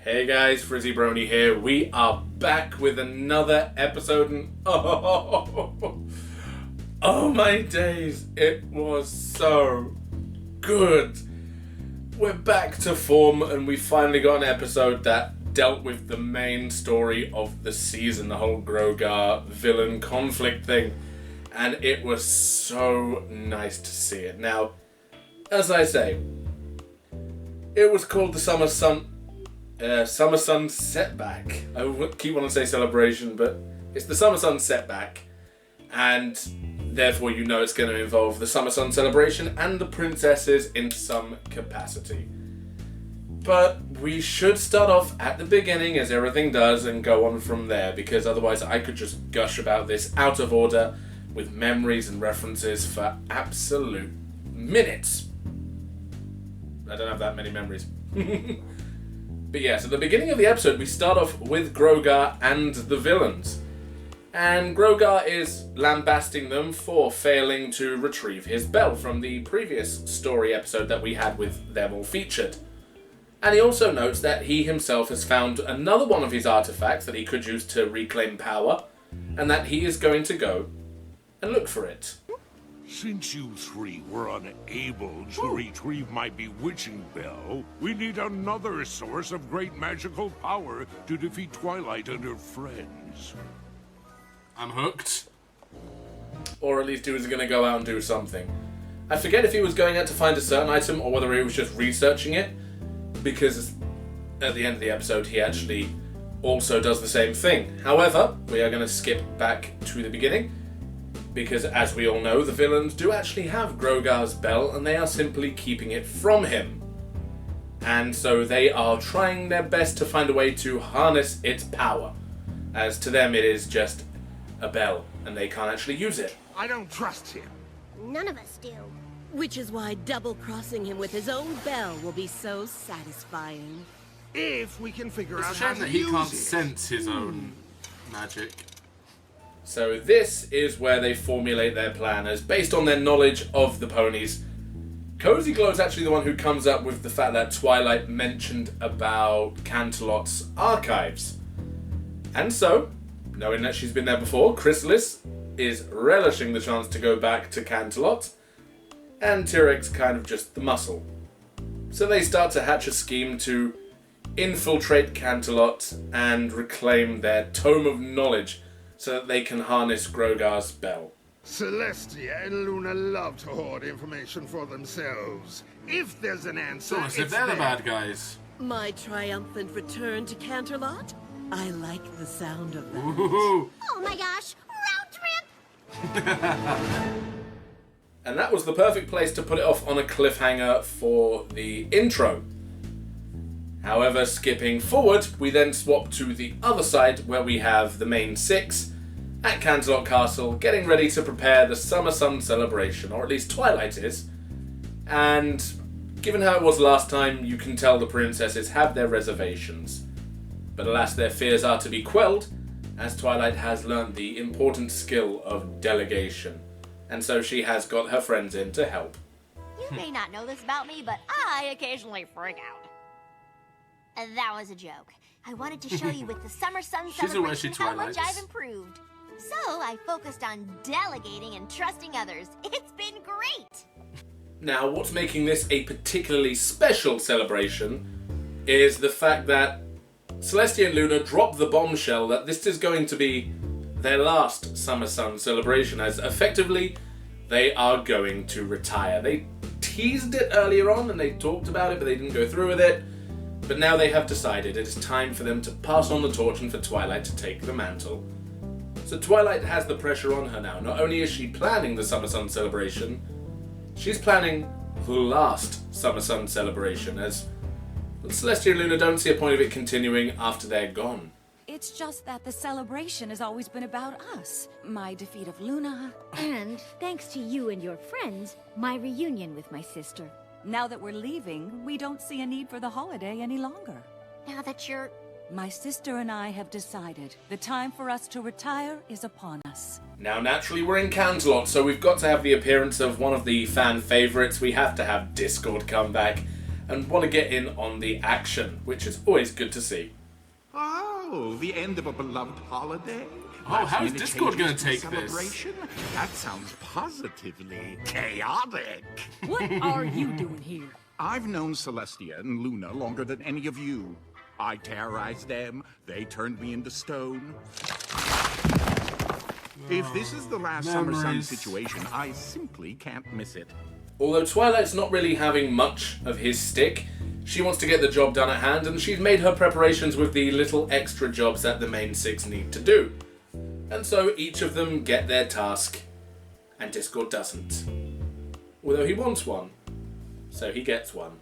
Hey guys, Frizzy Brony here. We are back with another episode and oh my days, it was so good. We're back to form and we finally got an episode that dealt with the main story of the season, the whole Grogar villain conflict thing, and it was so nice to see it. Now, as I say, it was called the Summer Sun Setback. I keep wanting to say celebration, but it's the Summer Sun Setback, and therefore you know it's going to involve the Summer Sun celebration and the princesses in some capacity. But we should start off at the beginning, as everything does, and go on from there, because otherwise I could just gush about this out of order with memories and references for absolute minutes. I don't have that many memories. But yes, at the beginning of the episode, we start off with Grogar and the villains. And Grogar is lambasting them for failing to retrieve his bell from the previous story episode that we had with them all featured. And he also notes that he himself has found another one of his artifacts that he could use to reclaim power, and that he is going to go and look for it. Since you three were unable to retrieve my bewitching bell, we need another source of great magical power to defeat Twilight and her friends. I'm hooked. Or at least he was going to go out and do something. I forget if he was going out to find a certain item or whether he was just researching it, because at the end of the episode he actually also does the same thing. However, we are going to skip back to the beginning, because as we all know, the villains do actually have Grogar's bell and they are simply keeping it from him. And so they are trying their best to find a way to harness its power, as to them it is just a bell and they can't actually use it. I don't trust him. None of us do. Which is why double-crossing him with his own bell will be so satisfying. If we can figure It's out a how shame to that he use can't it. sense his own magic. So this is where they formulate their plan, as based on their knowledge of the ponies. Cozy Glow's actually the one who comes up with the fact that Twilight mentioned about Canterlot's archives. And so, knowing that she's been there before, Chrysalis is relishing the chance to go back to Canterlot, and T-Rex kind of just the muscle. So they start to hatch a scheme to infiltrate Canterlot and reclaim their Tome of Knowledge, so that they can harness Grogar's bell. Celestia and Luna love to hoard information for themselves. If there's an answer, So as if it's they're the there. bad guys. My triumphant return to Canterlot? I like the sound of that. Woohoo! Oh my gosh, road trip! And that was the perfect place to put it off on a cliffhanger for the intro. However, skipping forward, we then swap to the other side where we have the main six at Canterlot Castle getting ready to prepare the Summer Sun celebration, or at least Twilight is. And given how it was last time, you can tell the princesses have their reservations. But alas, their fears are to be quelled, as Twilight has learned the important skill of delegation. And so she has got her friends in to help. You may not know this about me, but I occasionally freak out. That was a joke. I wanted to show you with the Summer Sun She's a celebration wishy how Twilight. much I've improved. So I focused on delegating and trusting others. It's been great! Now, what's making this a particularly special celebration is the fact that Celestia and Luna dropped the bombshell that this is going to be their last Summer Sun celebration, as effectively they are going to retire. They teased it earlier on and they talked about it, but they didn't go through with it. But now they have decided it is time for them to pass on the torch and for Twilight to take the mantle. So Twilight has the pressure on her now. Not only is she planning the Summer Sun celebration, she's planning the last Summer Sun celebration, as Celestia and Luna don't see a point of it continuing after they're gone. It's just that the celebration has always been about us. My defeat of Luna. And, thanks to you and your friends, my reunion with my sister. Now that we're leaving, we don't see a need for the holiday any longer. Now that you're... My sister and I have decided the time for us to retire is upon us. Now, naturally, we're in Canterlot, so we've got to have the appearance of one of the fan favourites. We have to have Discord come back. and want to get in on the action, which is always good to see. Oh, the end of a beloved holiday? Oh, how is Discord going to take this? That sounds positively chaotic. What are you doing here? I've known Celestia and Luna longer than any of you. I terrorized them, they turned me into stone. If this is the last Summer Sun situation, I simply can't miss it. Although Twilight's not really having much of his stick, she wants to get the job done at hand, and she's made her preparations with the little extra jobs that the main six need to do. And so each of them get their task, and Discord doesn't. Although he wants one, so he gets one.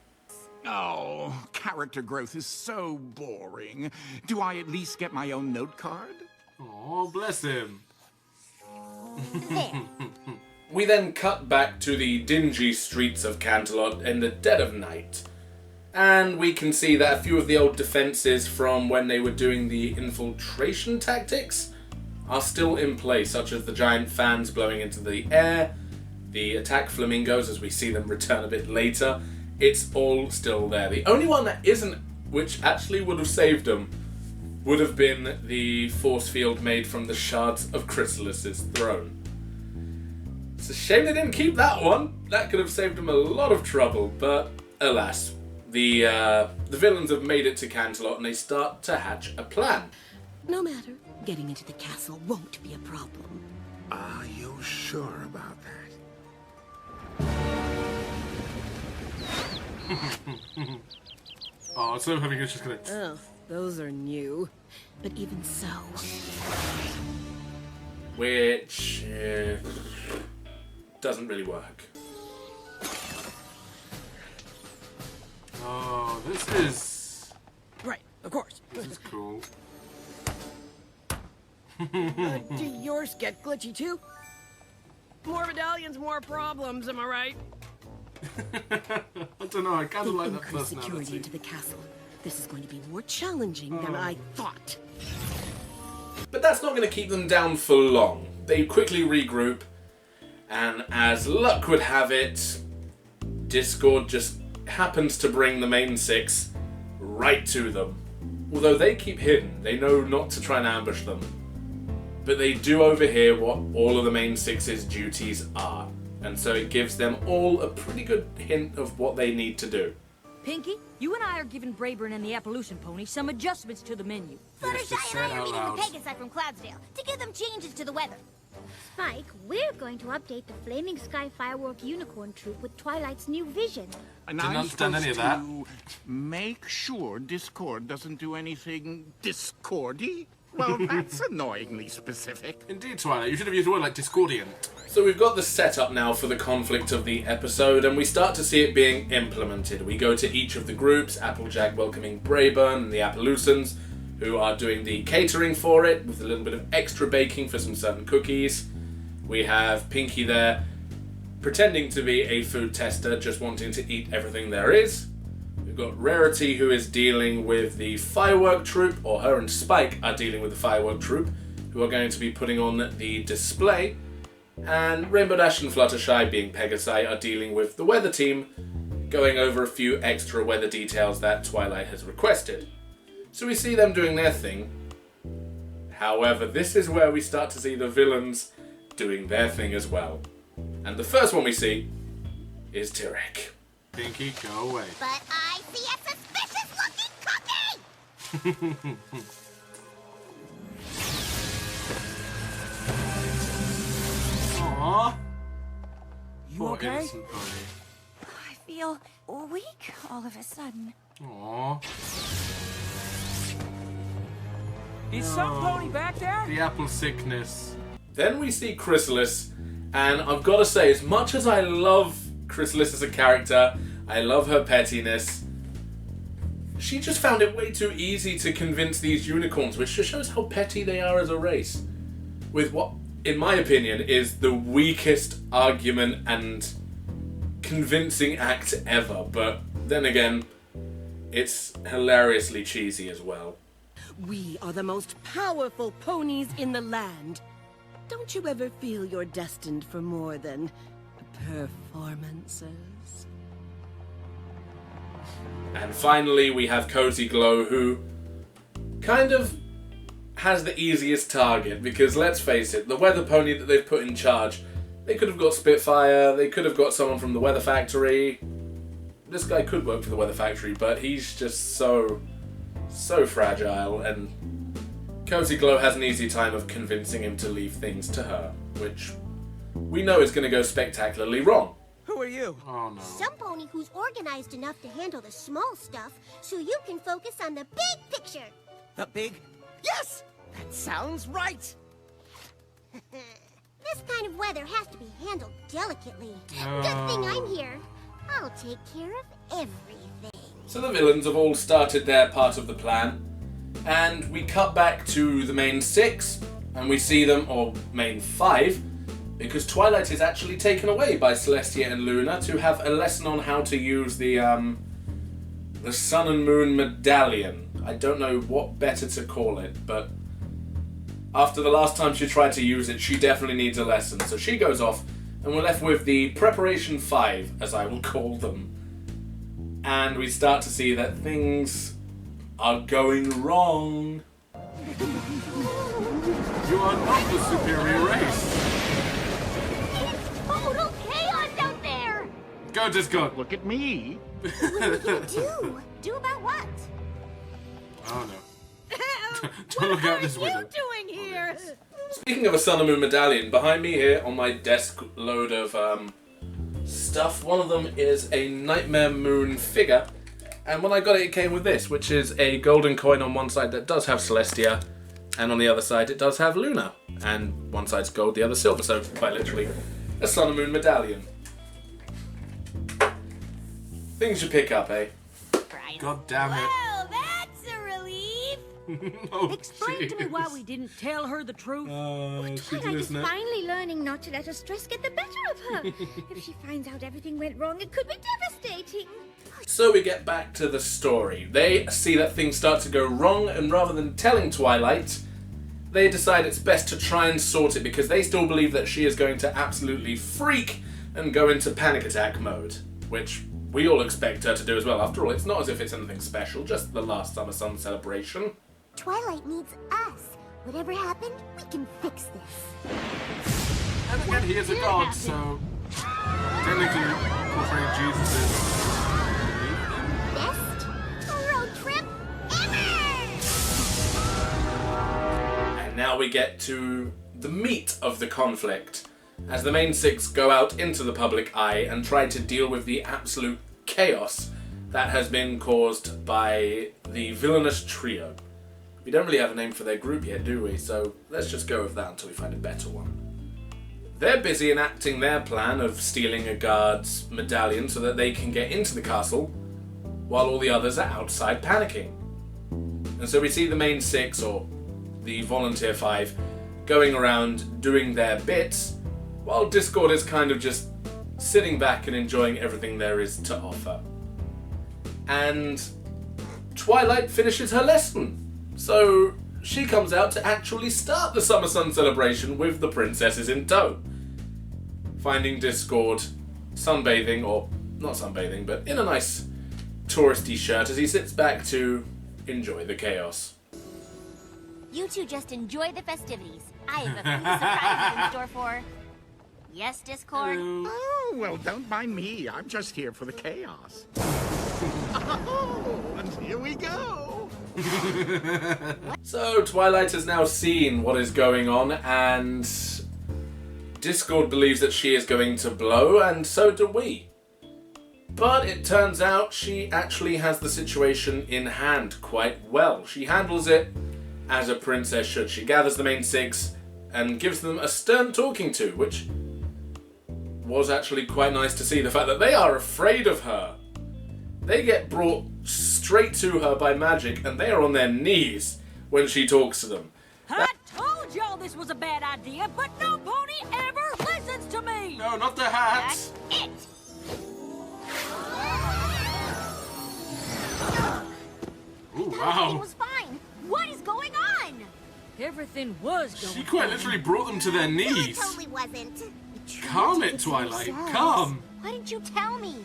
Oh, character growth is so boring. Do I at least get my own note card? Oh, bless him. There. We then cut back to the dingy streets of Canterlot in the dead of night. And we can see that a few of the old defences from when they were doing the infiltration tactics are still in place, such as the giant fans blowing into the air, the attack flamingos as we see them return a bit later. It's all still there. The only one that isn't, which actually would have saved them, would have been the force field made from the shards of Chrysalis's throne. It's a shame they didn't keep that one. That could have saved them a lot of trouble, but alas. The villains have made it to Canterlot and they start to hatch a plan. No matter, getting into the castle won't be a problem. Are you sure about that? Oh, so having it's just gonna... Oh, those are new. But even so... Which... doesn't really work. Oh, this is... Right, of course. This is cool. Do yours get glitchy too? More medallions, more problems, am I right? I don't know, I kind of like that Increase security personality. into the castle. This is going to be more challenging than I thought. But that's not going to keep them down for long. They quickly regroup, and as luck would have it, Discord just happens to bring the main six right to them. Although they keep hidden, they know not to try and ambush them. But they do overhear what all of the main six's duties are. And so it gives them all a pretty good hint of what they need to do. Pinky, you and I are giving Brayburn and the Appalachian pony some adjustments to the menu. Fluttershy and I are meeting with Pegasi from Cloudsdale to give them changes to the weather. Spike, we're going to update the Flaming Sky Firework Unicorn Troop with Twilight's new vision. And Didn't I'm understand supposed any of that. to make sure Discord doesn't do anything discordy? Well, that's annoyingly specific. Indeed, Twilight. You should have used a word like discordiant. So we've got the setup now for the conflict of the episode, and we start to see it being implemented. We go to each of the groups, Applejack welcoming Brayburn and the Appaloosans, who are doing the catering for it, with a little bit of extra baking for some certain cookies. We have Pinky there, pretending to be a food tester, just wanting to eat everything there is. We've got Rarity, who is dealing with the firework troop, or her and Spike are dealing with the firework troop, who are going to be putting on the display. And Rainbow Dash and Fluttershy, being Pegasi, are dealing with the weather team, going over a few extra weather details that Twilight has requested. So we see them doing their thing. However, this is where we start to see the villains doing their thing as well. And the first one we see is Tyrek. Pinky, go away. But I see a suspicious-looking cookie! Aww. You Poor okay? innocent bunny. I feel weak all of a sudden. Aww. Is some pony back there? The apple sickness. Then we see Chrysalis, and I've got to say, as much as I love Chrysalis as a character, I love her pettiness, she just found it way too easy to convince these unicorns, which just shows how petty they are as a race. With what, in my opinion, is the weakest argument and convincing act ever, but then again, it's hilariously cheesy as well. We are the most powerful ponies in the land. Don't you ever feel you're destined for more than performances? And finally, we have Cozy Glow, who kind of has the easiest target, because let's face it, the weather pony that they've put in charge, they could have got Spitfire, they could have got someone from the Weather Factory. This guy could work for the Weather Factory, but he's just so fragile, and Cozy Glow has an easy time of convincing him to leave things to her, which we know is going to go spectacularly wrong. Who are you? Oh no. Some pony who's organized enough to handle the small stuff, so you can focus on the big picture. The big? Yes! That sounds right! This kind of weather has to be handled delicately. Good thing I'm here. I'll take care of everything. So the villains have all started their part of the plan, and we cut back to the main 6, and we see them, or main 5, because Twilight is actually taken away by Celestia and Luna to have a lesson on how to use the Sun and Moon Medallion. I don't know what better to call it, but after the last time she tried to use it, she definitely needs a lesson. So she goes off, and we're left with the Preparation 5, as I will call them. And we start to see that things are going wrong. You are not the superior race. Total chaos out there! Go, Discord. Look at me. What are we gonna do? Do about what? Oh no. Don't look out this window. What are you doing here? Speaking of a Sun and Moon Medallion, behind me here on my desk load of stuff, one of them is a Nightmare Moon figure, and when I got it, it came with this, which is a golden coin on one side that does have Celestia, and on the other side it does have Luna, and one side's gold, the other silver, so quite literally a Sun and Moon Medallion. Things you pick up, eh? God damn it. Well, that's a relief! Oh, Explain to me why we didn't tell her the truth. she's Twilight is listening. finally learning not to let her stress get the better of her. If she finds out everything went wrong, it could be devastating. So we get back to the story. They see that things start to go wrong, and rather than telling Twilight, they decide it's best to try and sort it, because they still believe that she is going to absolutely freak and go into panic attack mode, which we all expect her to do as well. After all, it's not as if it's anything special, just the last Summer Sun celebration. Twilight needs us. Whatever happened, we can fix this. And again, he is a god, so technically portraying Jesus is Best road trip ever! And now we get to the meat of the conflict, as the main 6 go out into the public eye and try to deal with the absolute chaos that has been caused by the villainous trio. We don't really have a name for their group yet, do we? So let's just go with that until we find a better one. They're busy enacting their plan of stealing a guard's medallion so that they can get into the castle, while all the others are outside panicking. And so we see the main 6, or the volunteer 5, going around doing their bits, while Discord is kind of just sitting back and enjoying everything there is to offer. And Twilight finishes her lesson. So she comes out to actually start the Summer Sun celebration with the princesses in tow. Finding Discord sunbathing, or not sunbathing, but in a nice touristy shirt as he sits back to enjoy the chaos. You two just enjoy the festivities. I have a few surprises in store for... Yes, Discord? Oh, well, don't mind me. I'm just here for the chaos. Oh, and here we go. So Twilight has now seen what is going on, and Discord believes that she is going to blow, and so do we. But it turns out she actually has the situation in hand quite well. She handles it as a princess should. She gathers the main 6 and gives them a stern talking to, which was actually quite nice to see. The fact that they are afraid of her. They get brought straight to her by magic, and they are on their knees when she talks to them. I told y'all this was a bad idea, but no pony ever listens to me! no, not the hat. That's it! Ooh, Everything wow. was fine. What is going on? Everything was going She quite literally brought them to their It knees. totally wasn't. Calm it, Twilight. Calm. Why didn't you tell me?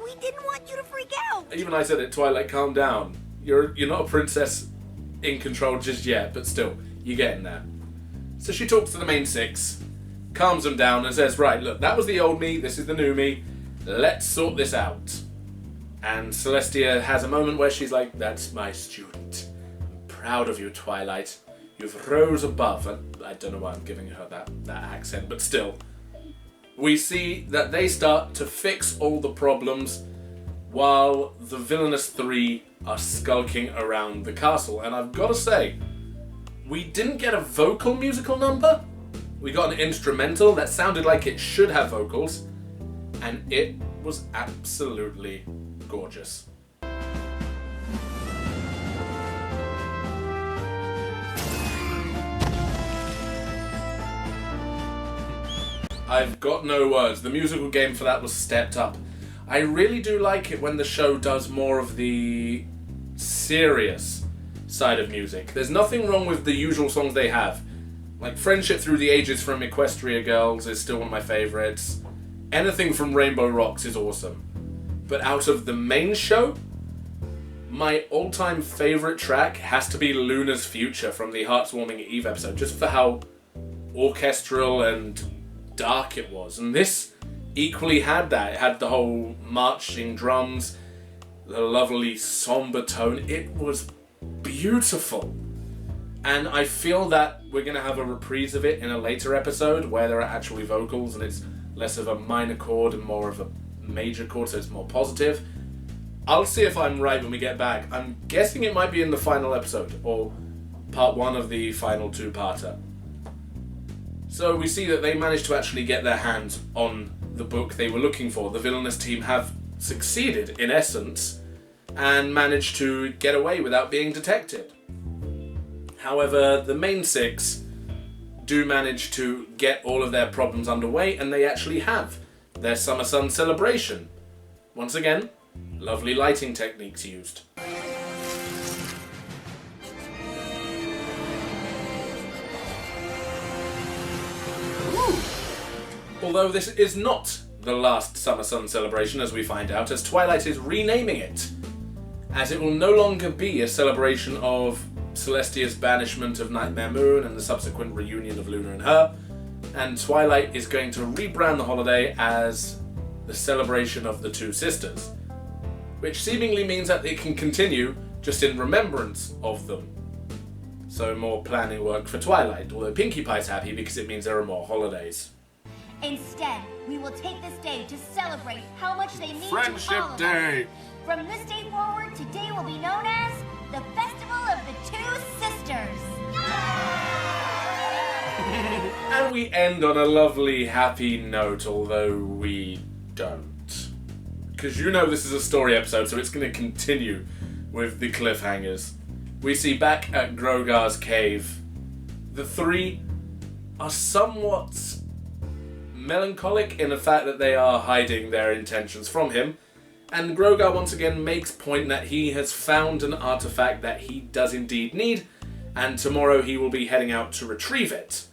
We didn't want you to freak out. Even I said it, Twilight, calm down. You're not a princess in control just yet, but still, you're getting there. So she talks to the main six, calms them down, and says, right, look, that was the old me, this is the new me, let's sort this out. And Celestia has a moment where she's like, that's my student. I'm proud of you, Twilight. You've rose above. And I don't know why I'm giving her that accent, but still. We see that they start to fix all the problems while the villainous three are skulking around the castle. And I've got to say, we didn't get a vocal musical number. We got an instrumental that sounded like it should have vocals, and it was absolutely gorgeous. I've got no words. The musical game for that was stepped up. I really do like it when the show does more of the serious side of music. There's nothing wrong with the usual songs they have. Like Friendship Through the Ages from Equestria Girls is still one of my favourites. Anything from Rainbow Rocks is awesome. But out of the main show, my all-time favourite track has to be Luna's Future from the Heartswarming Eve episode, just for how orchestral and dark it was. And this equally had that. It had the whole marching drums, the lovely somber tone. It was beautiful. And I feel that we're going to have a reprise of it in a later episode where there are actually vocals and it's less of a minor chord and more of a major chord, so it's more positive. I'll see if I'm right when we get back. I'm guessing it might be in the final episode or part one of the final two-parter. So we see that they managed to actually get their hands on the book they were looking for. The villainous team have succeeded, in essence, and managed to get away without being detected. However, the main six do manage to get all of their problems underway, and they actually have their Summer Sun celebration. Once again, lovely lighting techniques used. Although this is not the last Summer Sun celebration, as we find out, as Twilight is renaming it, as it will no longer be a celebration of Celestia's banishment of Nightmare Moon and the subsequent reunion of Luna and her, and Twilight is going to rebrand the holiday as the celebration of the two sisters, which seemingly means that it can continue just in remembrance of them. So more planning work for Twilight, although Pinkie Pie's happy because it means there are more holidays. Instead, we will take this day to celebrate how much they mean Friendship to all of Day. us. From this day forward, today will be known as the Festival of the Two Sisters. And we end on a lovely, happy note, although we don't. Because you know this is a story episode, so it's going to continue with the cliffhangers. We see back at Grogar's cave, the three are somewhat melancholic in the fact that they are hiding their intentions from him, and Grogar once again makes point that he has found an artifact that he does indeed need, and tomorrow he will be heading out to retrieve it.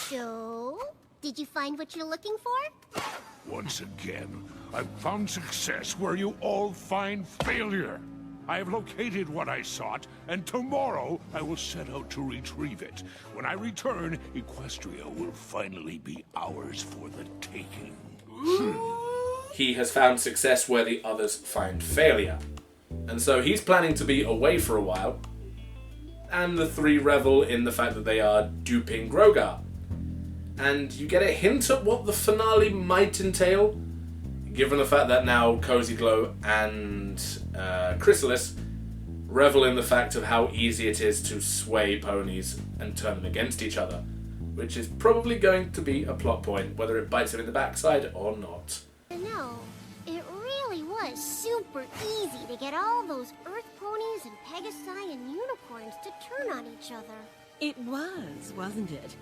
So, did you find what you're looking for? Once again, I've found success where you all find failure. I have located what I sought, and tomorrow I will set out to retrieve it. When I return, Equestria will finally be ours for the taking. He has found success where the others find failure. And so he's planning to be away for a while, and the three revel in the fact that they are duping Grogar. And you get a hint at what the finale might entail, given the fact that now Cozy Glow and Chrysalis revel in the fact of how easy it is to sway ponies and turn them against each other, which is probably going to be a plot point, whether it bites him in the backside or not. No, it really was super easy to get all those Earth ponies and Pegasi and unicorns to turn on each other. It was, wasn't it?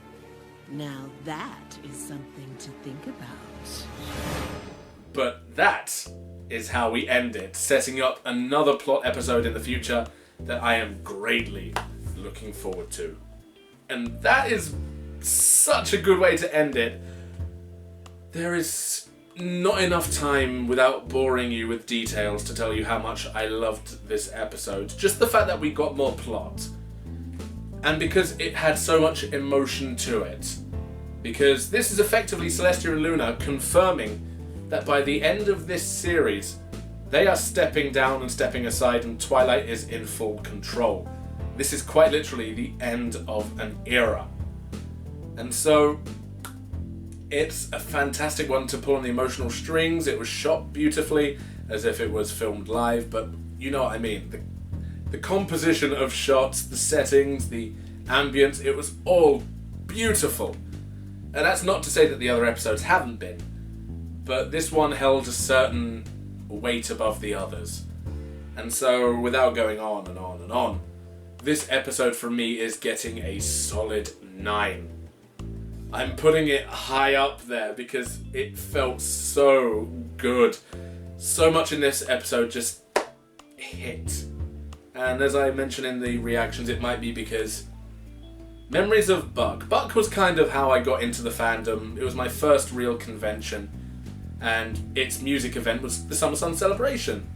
Now that is something to think about. But that is how we end it, setting up another plot episode in the future that I am greatly looking forward to. And that is such a good way to end it. There is not enough time without boring you with details to tell you how much I loved this episode. Just the fact that we got more plot. And because it had so much emotion to it. Because this is effectively Celestia and Luna confirming that by the end of this series, they are stepping down and stepping aside and Twilight is in full control. This is quite literally the end of an era. And so, it's a fantastic one to pull on the emotional strings. It was shot beautifully, as if it was filmed live, but you know what I mean. The composition of shots, the settings, the ambience, it was all beautiful. And that's not to say that the other episodes haven't been, but this one held a certain weight above the others. And so, without going on and on and on, this episode for me is getting a solid 9. I'm putting it high up there because it felt so good. So much in this episode just hit. And as I mentioned in the reactions, it might be because memories of Buck. Buck was kind of how I got into the fandom. It was my first real convention. And its music event was the Summer Sun Celebration.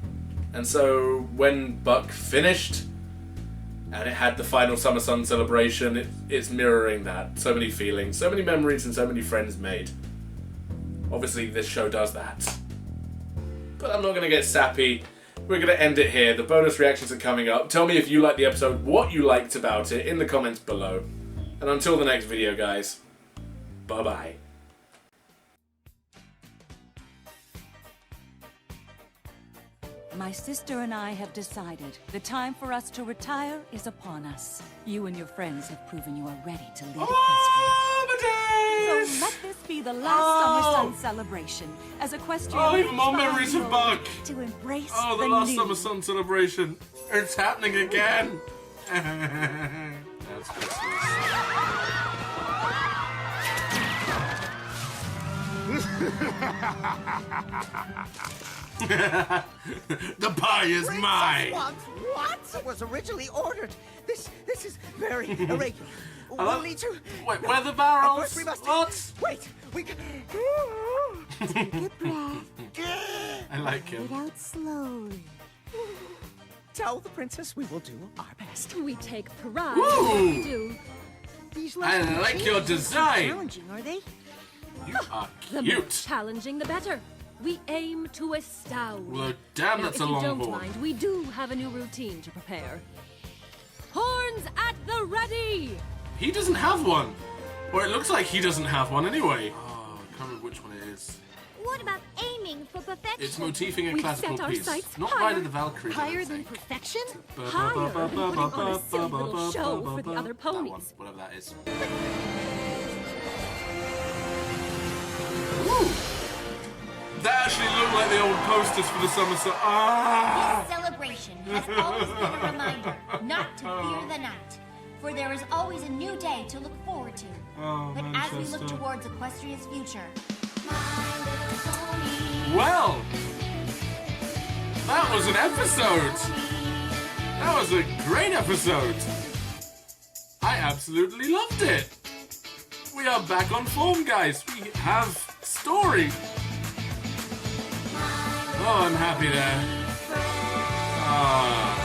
And so when Buck finished, and it had the final Summer Sun Celebration, it's mirroring that. So many feelings, so many memories, and so many friends made. Obviously, this show does that. But I'm not going to get sappy. We're going to end it here. The bonus reactions are coming up. Tell me if you liked the episode, what you liked about it in the comments below. And until the next video, guys, bye-bye. My sister and I have decided the time for us to retire is upon us. You and your friends have proven you are ready to lead Equestria. So let this be the last Summer Sun celebration as Equestria. Oh, even more memories of Buck. To embrace the last Summer Sun celebration. It's happening again. That's the pie is mine. What? It was originally ordered. This is very irregular. We'll need to. Wait, where are the barrels? First we must. What? Wait, Take a breath. I like him. Get out slowly. Tell the princess we will do our best. We take pride Ooh. in what we do. These I last like changes your aren't too design. challenging, are they? You are The more cute. challenging, the better. We aim to astound. Well, damn, Now, that's if a you long don't horn. mind, we do have a new routine to prepare. Horns at the ready! He doesn't have one. Or it looks like he doesn't have one anyway. Oh, I can't remember which one it is. What about aiming for perfection? It's motifing a We've classical set our piece. sights Not higher. Ride of the Valkyries. I Higher don't than think. perfection? Higher than putting on a silly little show for the other That one, ponies. whatever that is. Woo! That actually looked like the old posters for the Summer Sun. Ah! This celebration has always been a reminder not to fear the night, for there is always a new day to look forward to. Oh, But as we look Manchester. towards Equestria's future, Well, that was an episode. That was a great episode. I absolutely loved it. We are back on form, guys. We have story. Oh, I'm happy there. Ah.